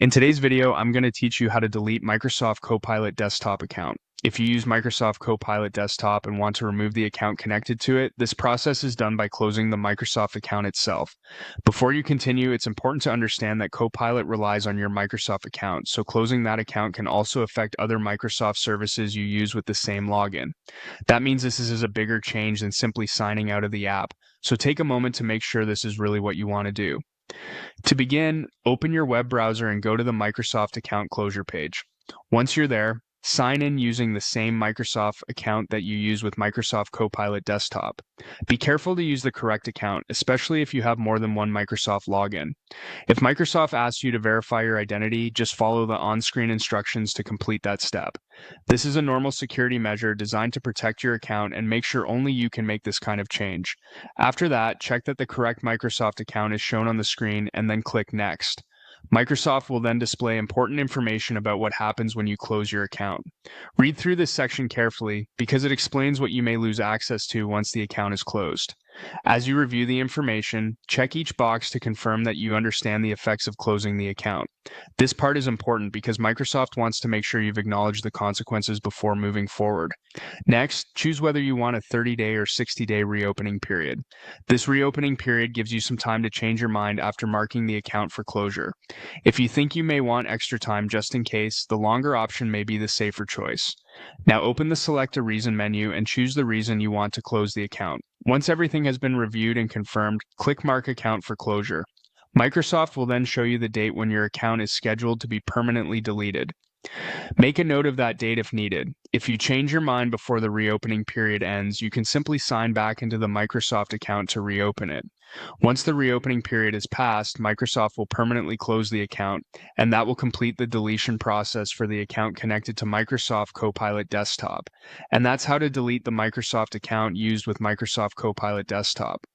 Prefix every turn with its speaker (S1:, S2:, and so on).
S1: In today's video, I'm going to teach you how to delete Microsoft Copilot Desktop account. If you use Microsoft Copilot Desktop and want to remove the account connected to it, this process is done by closing the Microsoft account itself. Before you continue, it's important to understand that Copilot relies on your Microsoft account, so closing that account can also affect other Microsoft services you use with the same login. That means this is a bigger change than simply signing out of the app, so take a moment to make sure this is really what you want to do. To begin, open your web browser and go to the Microsoft account closure page. Once you're there, sign in using the same Microsoft account that you use with Microsoft Copilot Desktop. Be careful to use the correct account, especially if you have more than one Microsoft login. If Microsoft asks you to verify your identity, just follow the on-screen instructions to complete that step. This is a normal security measure designed to protect your account and make sure only you can make this kind of change. After that, check that the correct Microsoft account is shown on the screen and then click Next. Microsoft will then display important information about what happens when you close your account. Read through this section carefully because it explains what you may lose access to once the account is closed. As you review the information, check each box to confirm that you understand the effects of closing the account. This part is important because Microsoft wants to make sure you've acknowledged the consequences before moving forward. Next, choose whether you want a 30-day or 60-day reopening period. This reopening period gives you some time to change your mind after marking the account for closure. If you think you may want extra time just in case, the longer option may be the safer choice. Now open the Select a Reason menu and choose the reason you want to close the account. Once everything has been reviewed and confirmed, click Mark Account for Closure. Microsoft will then show you the date when your account is scheduled to be permanently deleted. Make a note of that date if needed. If you change your mind before the reopening period ends, you can simply sign back into the Microsoft account to reopen it. Once the reopening period is passed, Microsoft will permanently close the account, and that will complete the deletion process for the account connected to Microsoft Copilot Desktop. And that's how to delete the Microsoft account used with Microsoft Copilot Desktop.